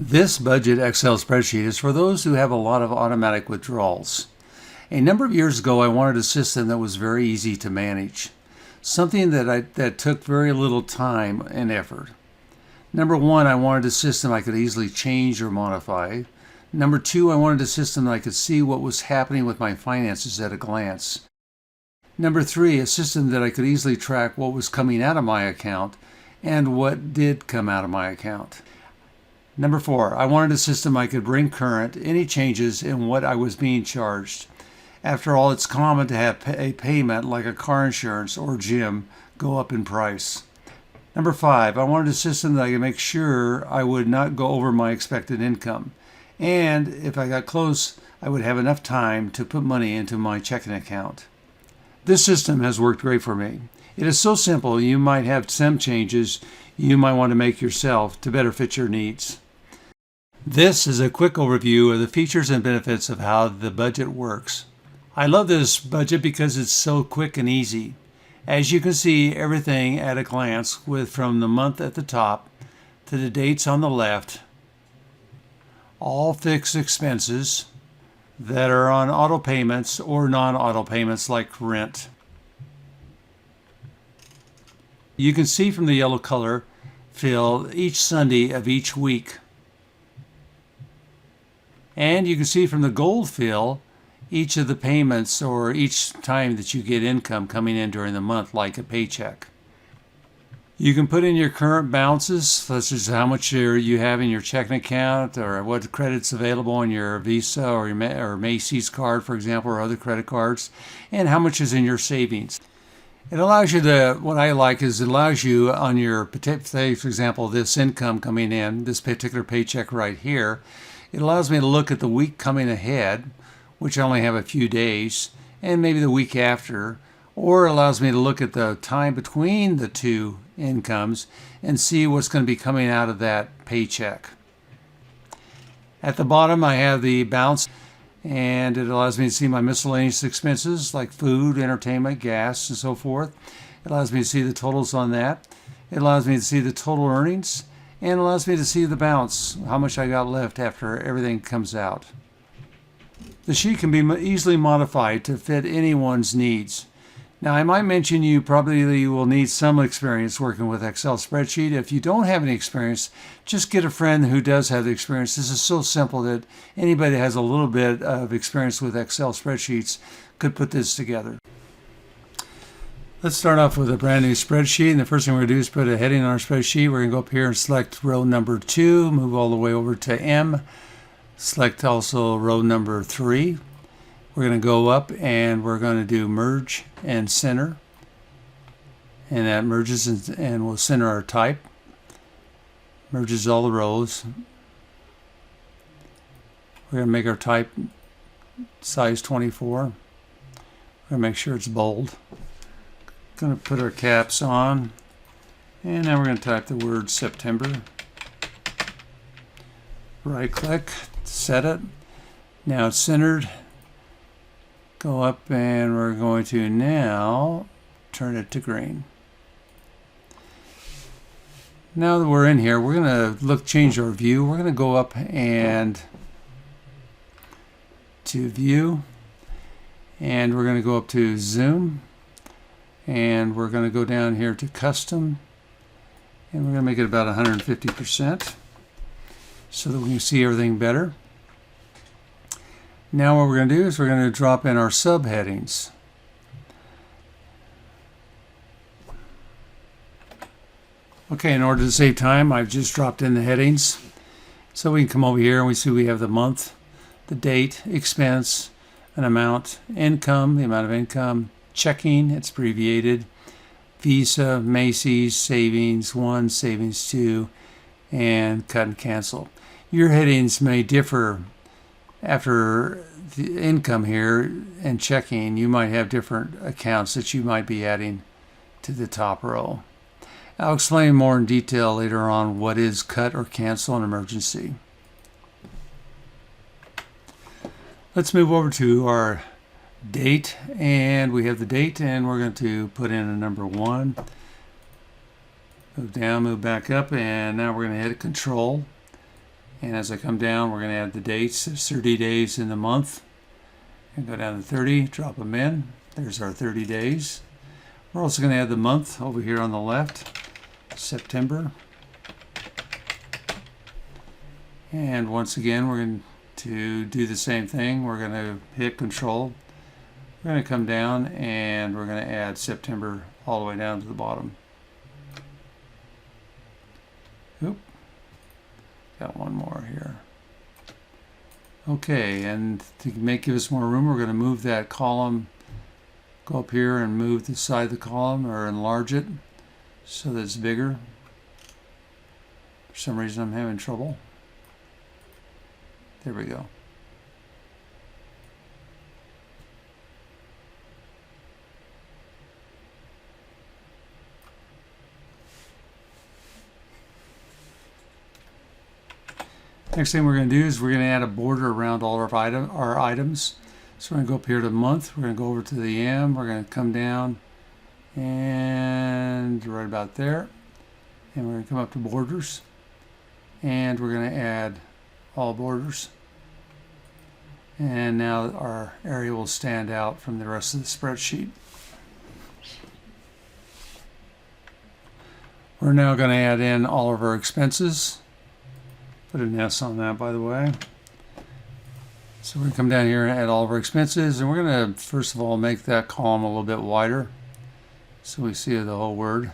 This budget Excel spreadsheet is for those who have a lot of automatic withdrawals. A number of years ago, I wanted a system that was very easy to manage, something that took very little time and effort. Number one, I wanted a system I could easily change or modify. Number two, I wanted a system that I could see what was happening with my finances at a glance. Number three, a system that I could easily track what was coming out of my account and what did come out of my account. Number four, I wanted a system I could bring current any changes in what I was being charged. After all, it's common to have a payment like a car insurance or gym go up in price. Number five, I wanted a system that I could make sure I would not go over my expected income. And if I got close, I would have enough time to put money into my checking account. This system has worked great for me. It is so simple, you might have some changes you might want to make yourself to better fit your needs. This is a quick overview of the features and benefits of how the budget works. I love this budget because it's so quick and easy. As you can see everything at a glance from the month at the top to the dates on the left, all fixed expenses that are on auto payments or non-auto payments like rent. You can see from the yellow color fill each Sunday of each week. And you can see from the gold fill each of the payments or each time that you get income coming in during the month, like a paycheck. You can put in your current balances, such as how much you have in your checking account or what credits available on your Visa or Macy's card, for example, or other credit cards, and how much is in your savings. It allows you to, what I like is it allows you on your, say, for example, this income coming in, this particular paycheck right here, it allows me to look at the week coming ahead, which I only have a few days, and maybe the week after, or it allows me to look at the time between the two incomes and see what's going to be coming out of that paycheck. At the bottom, I have the balance, and it allows me to see my miscellaneous expenses like food, entertainment, gas, and so forth. It allows me to see the totals on that. It allows me to see the total earnings, and it allows me to see the balance, how much I got left after everything comes out. The sheet can be easily modified to fit anyone's needs. Now, I might mention you probably will need some experience working with Excel spreadsheet. If you don't have any experience, just get a friend who does have the experience. This is so simple that anybody that has a little bit of experience with Excel spreadsheets could put this together. Let's start off with a brand new spreadsheet, and the first thing we're going to do is put a heading on our spreadsheet. We're going to go up here and select row number 2, move all the way over to M, select also row number 3. We're going to go up and we're going to do merge and center, and that merges and we'll center our type, merges all the rows. We're going to make our type size 24. We're going to make sure it's bold. Going to put our caps on, and now we're going to type the word September. Right click, set it. Now it's centered. Go up and we're going to now turn it to green. Now that we're in here, we're going to change our view. We're going to go up and to view, and we're going to go up to zoom. And we're going to go down here to custom, and we're going to make it about 150% so that we can see everything better. Now what we're going to do is we're going to drop in our subheadings. Okay, in order to save time, I've just dropped in the headings. So we can come over here and we see we have the month, the date, expense, an amount, income, the amount of income, checking, it's abbreviated, Visa, Macy's, Savings 1, Savings 2, and cut and cancel. Your headings may differ after the income here and checking. You might have different accounts that you might be adding to the top row. I'll explain more in detail later on what is cut or cancel an emergency. Let's move over to our date, and we have the date, and we're going to put in a number 1. Move down, move back up, and now we're going to hit Control And as I come down, we're going to add the dates. There's 30 days in the month. And go down to 30, drop them in. There's our 30 days. We're also going to add the month over here on the left, September. And once again, we're going to do the same thing. We're going to hit Control. We're going to come down and we're going to add September all the way down to the bottom. Oop. Got one more here. Okay, and to give us more room, we're going to move that column, go up here and move the side of the column or enlarge it so that it's bigger. For some reason I'm having trouble. There we go. Next thing we're going to do is we're going to add a border around all of our items. So we're going to go up here to month. We're going to go over to the M. We're going to come down and right about there. And we're going to come up to borders. And we're going to add all borders. And now our area will stand out from the rest of the spreadsheet. We're now going to add in all of our expenses. Put an S on that, by the way. So we're going to come down here and add all of our expenses, and we're going to first of all make that column a little bit wider so we see the whole word.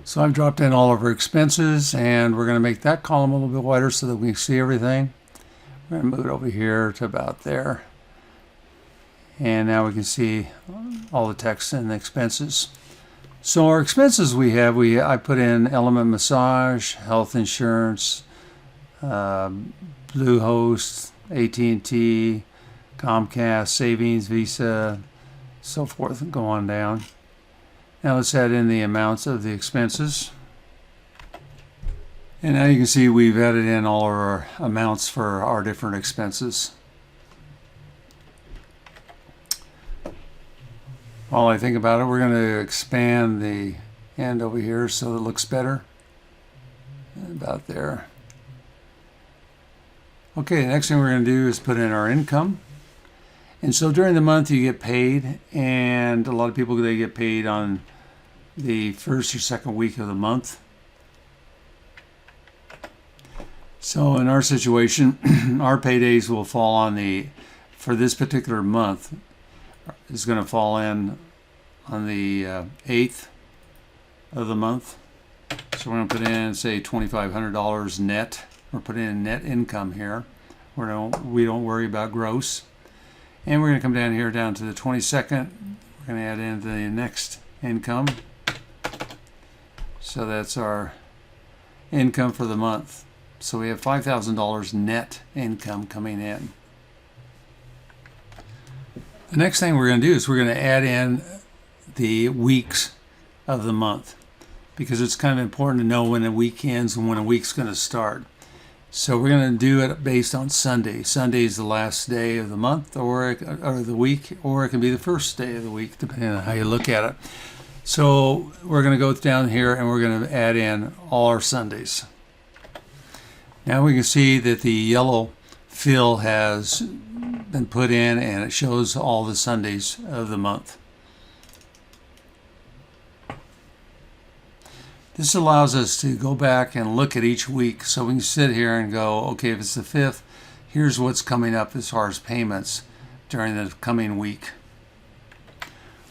So I've dropped in all of our expenses, and we're going to make that column a little bit wider so that we can see everything. We're going to move it over here to about there. And now we can see all the text and the expenses. So our expenses I put in Element Massage, health insurance, Bluehost, AT&T, Comcast, Savings, Visa, so forth, and go on down. Now let's add in the amounts of the expenses. And now you can see we've added in all of our amounts for our different expenses. While I think about it, we're going to expand the end over here so it looks better. About there. Okay, the next thing we're going to do is put in our income. And so during the month you get paid, and a lot of people, they get paid on the first or second week of the month. So in our situation, our paydays will fall on for this particular month, is going to fall in on the 8th of the month. So we're going to put in, say, $2,500 net. We're putting in net income here. We don't worry about gross. And we're going to come down here down to the 22nd. We're going to add in the next income. So that's our income for the month. So we have $5,000 net income coming in. The next thing we're going to do is we're going to add in the weeks of the month, because it's kind of important to know when a week ends and when a week's going to start. So we're going to do it based on Sunday. Sunday is the last day of the month or the week, or it can be the first day of the week, depending on how you look at it. So we're going to go down here and we're going to add in all our Sundays. Now we can see that the yellow fill has been put in, and it shows all the Sundays of the month. This allows us to go back and look at each week, so we can sit here and go, okay, if it's the 5th, here's what's coming up as far as payments during the coming week.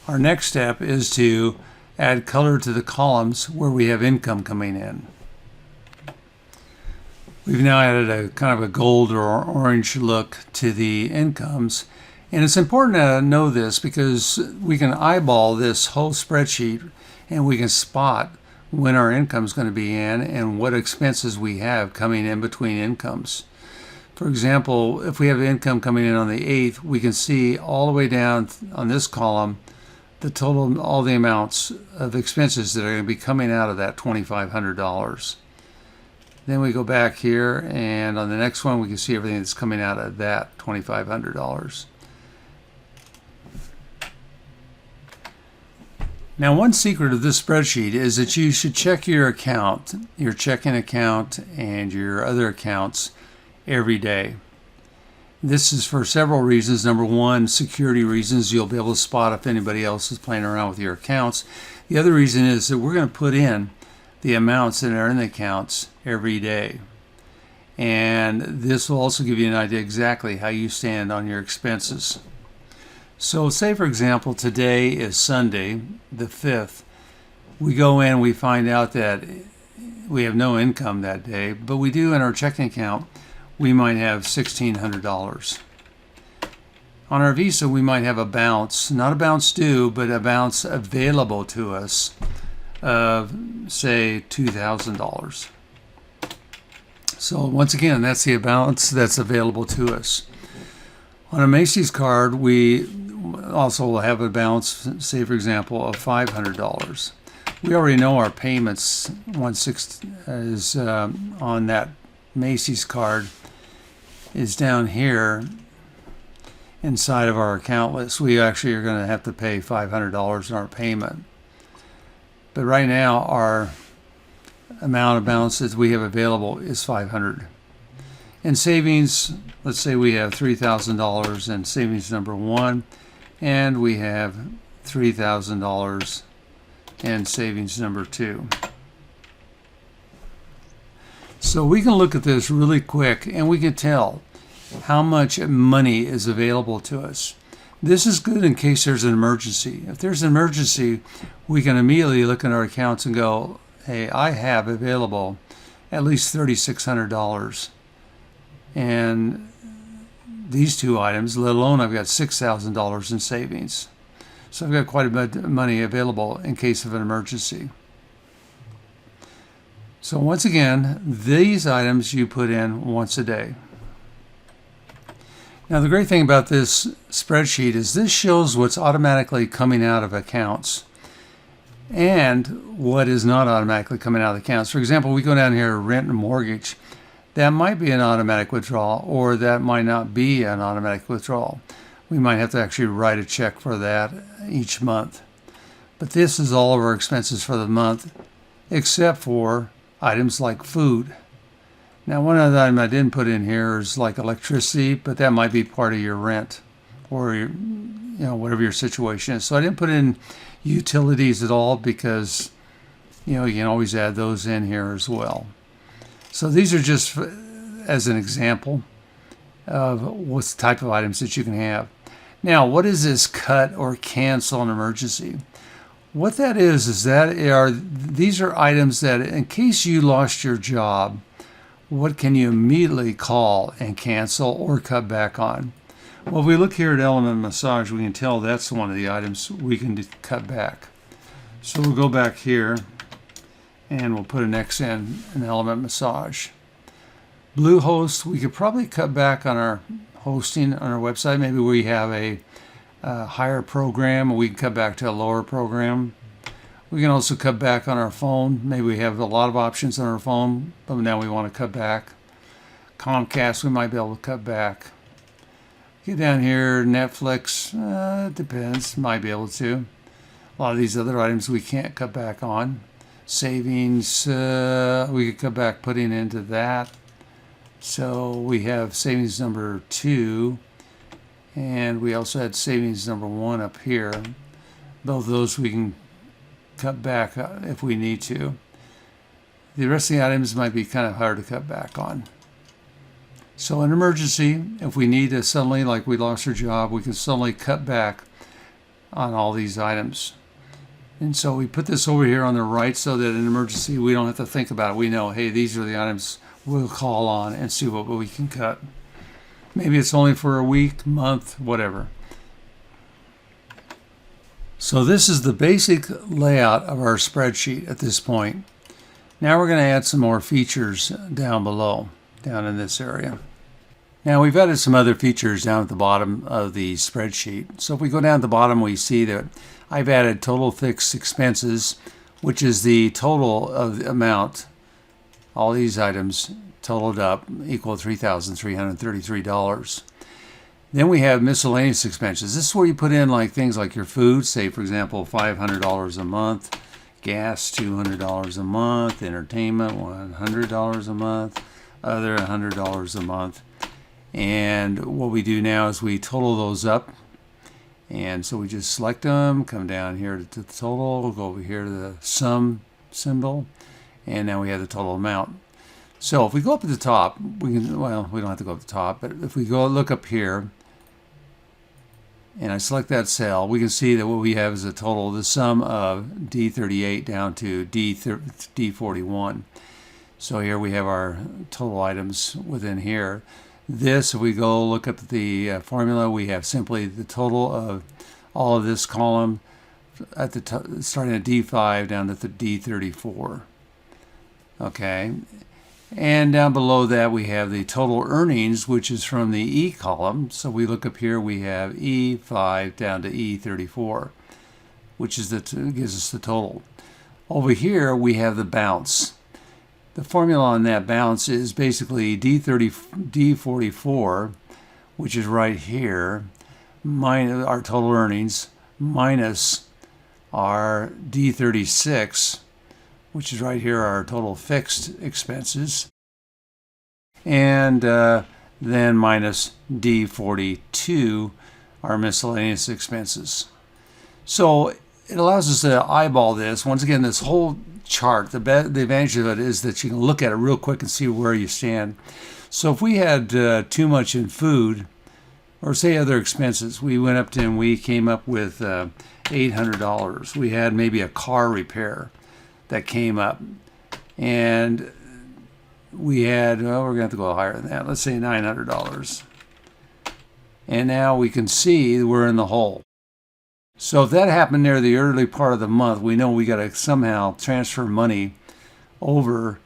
Our next step is to add color to the columns where we have income coming in. We've now added a kind of a gold or orange look to the incomes. And it's important to know this because we can eyeball this whole spreadsheet and we can spot when our income is going to be in and what expenses we have coming in between incomes. For example, if we have income coming in on the 8th, we can see all the way down on this column the total, all the amounts of expenses that are going to be coming out of that $2,500. Then we go back here, and on the next one we can see everything that's coming out of that $2,500. Now, one secret of this spreadsheet is that you should check your account, your checking account and your other accounts every day. This is for several reasons. Number one, security reasons. You'll be able to spot if anybody else is playing around with your accounts. The other reason is that we're going to put in the amounts that are in the accounts every day. And this will also give you an idea exactly how you stand on your expenses. So say, for example, today is Sunday, the 5th. We go in, we find out that we have no income that day, but we do in our checking account, we might have $1,600. On our Visa, we might have a balance, not a balance due, but a balance available to us of, say, $2,000. So once again, that's the balance that's available to us. On a Macy's card, we also will have a balance, say for example, of $500. We already know our payments is on that Macy's card is down here inside of our account list. We actually are going to have to pay $500 in our payment. But right now, our amount of balances we have available is $500. In savings, let's say we have $3,000 in savings number 1, and we have $3,000 in savings number 2. So we can look at this really quick and we can tell how much money is available to us. This is good in case there's an emergency. If there's an emergency, we can immediately look at our accounts and go, hey, I have available at least $3,600. And these two items, let alone I've got $6,000 in savings. So I've got quite a bit of money available in case of an emergency. So once again, these items you put in once a day. Now the great thing about this spreadsheet is this shows what's automatically coming out of accounts and what is not automatically coming out of accounts. For example, we go down here, rent and mortgage. That might be an automatic withdrawal, or that might not be an automatic withdrawal. We might have to actually write a check for that each month. But this is all of our expenses for the month, except for items like food. Now, one other item I didn't put in here is like electricity, but that might be part of your rent or your, whatever your situation is. So I didn't put in utilities at all because, you can always add those in here as well. So these are just as an example of what type of items that you can have. Now, what is this cut or cancel an emergency? What that is these are items that in case you lost your job, what can you immediately call and cancel or cut back on? Well, if we look here at Element Massage, we can tell that's one of the items we can cut back. So we'll go back here and we'll put an X in an Element Massage. Bluehost, we could probably cut back on our hosting on our website. Maybe we have a higher program, or we can cut back to a lower program. We can also cut back on our phone. Maybe we have a lot of options on our phone, but now we want to cut back. Comcast, we might be able to cut back. Get down here, Netflix, depends, might be able to. A lot of these other items we can't cut back on. Savings, we could cut back putting into that. So we have savings number 2, and we also had savings number 1 up here. Both of those we can cut back if we need to. The rest of the items might be kind of hard to cut back on. So in emergency, if we need to suddenly, like we lost our job, we can suddenly cut back on all these items. And so we put this over here on the right so that in emergency we don't have to think about it. We know, hey, these are the items we'll call on and see what we can cut. Maybe it's only for a week, month, whatever. So this is the basic layout of our spreadsheet at this point. Now we're going to add some more features down below, down in this area. Now we've added some other features down at the bottom of the spreadsheet. So if we go down at the bottom, we see that I've added total fixed expenses, which is the total of the amount, all these items totaled up equal $3,333. Then we have miscellaneous expenses. This is where you put in like things like your food, say for example $500 a month, gas $200 a month, entertainment $100 a month, other $100 a month. And what we do now is we total those up. And so we just select them, come down here to the total, go over here to the sum symbol, and now we have the total amount. So if we go up at the top, we can, well, we don't have to go up the top, but if we go look up here, and I select that cell, we can see that what we have is a total, the sum of D38 down to D41. So here we have our total items within here. This, if we go look up at the formula, we have simply the total of all of this column at the starting at D5 down to the D34. Okay, and down below that we have the total earnings, which is from the E column. So we look up here, we have E5 down to E34, which is gives us the total. Over here we have the balance. The formula on that balance is basically D44, which is right here, minus our total earnings, minus our D36, which is right here, our total fixed expenses, and then minus D42, our miscellaneous expenses. So it allows us to eyeball this. Once again, this whole chart, the advantage of it is that you can look at it real quick and see where you stand. So if we had too much in food, or say other expenses, we went up to and we came up with $800. We had maybe a car repair that came up, and we had, well, we're going to have to go higher than that. Let's say $900. And now we can see we're in the hole. So if that happened near the early part of the month, we know we got to somehow transfer money over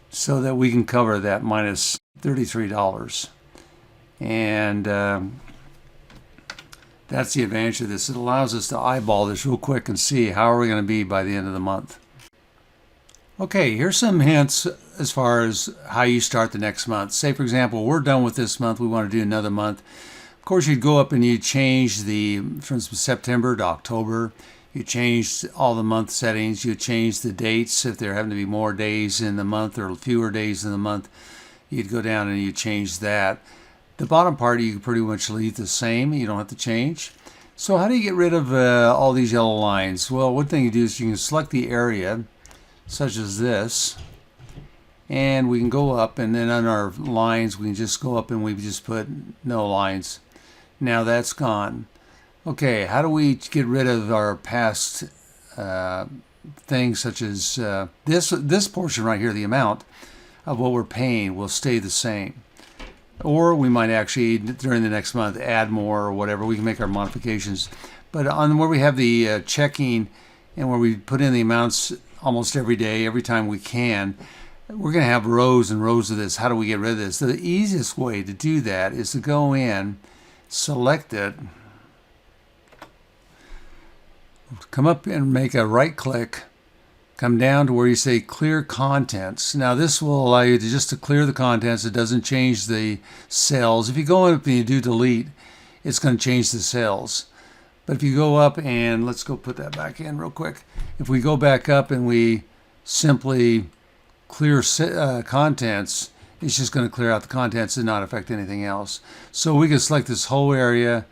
so that we can cover that minus $33. And that's the advantage of this. It allows us to eyeball this real quick and see how are we going to be by the end of the month. Okay, here's some hints as far as how you start the next month. Say, for example, we're done with this month. We want to do another month. Of course, you'd go up and you change from September to October. You change all the month settings. You change the dates if there happen to be more days in the month or fewer days in the month. You'd go down and you change that. The bottom part you can pretty much leave the same. You don't have to change. So how do you get rid of all these yellow lines? Well, one thing you do is you can select the area, such as this, and we can go up, and then on our lines we can just go up and we just put no lines. Now that's gone. Okay, how do we get rid of our past things such as this portion right here, the amount of what we're paying will stay the same. Or we might actually, during the next month, add more or whatever. We can make our modifications. But on where we have the checking and where we put in the amounts almost every day, every time we can, we're going to have rows and rows of this. How do we get rid of this? The easiest way to do that is to go in, select it, come up and make a right click, come down to where you say clear contents. Now this will allow you to just to clear the contents. It doesn't change the cells. If you go up and you do delete, it's going to change the cells. But if you go up and let's go put that back in real quick. If we go back up and we simply clear contents, it's just going to clear out the contents and not affect anything else. So we can select this whole area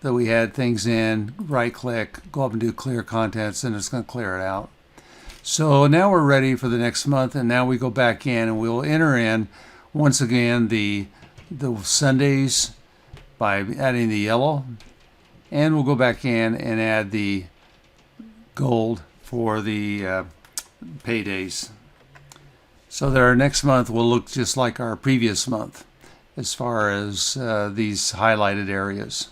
that we had things in, right click, go up and do clear contents, and it's going to clear it out. So now we're ready for the next month, and now we go back in and we'll enter in once again the Sundays by adding the yellow, and we'll go back in and add the gold for the paydays. So that our next month will look just like our previous month as far as these highlighted areas.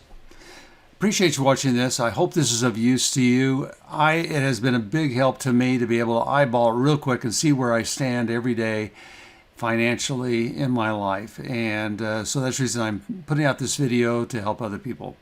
Appreciate you watching this. I hope this is of use to you. It has been a big help to me to be able to eyeball it real quick and see where I stand every day financially in my life. And so that's the reason I'm putting out this video, to help other people.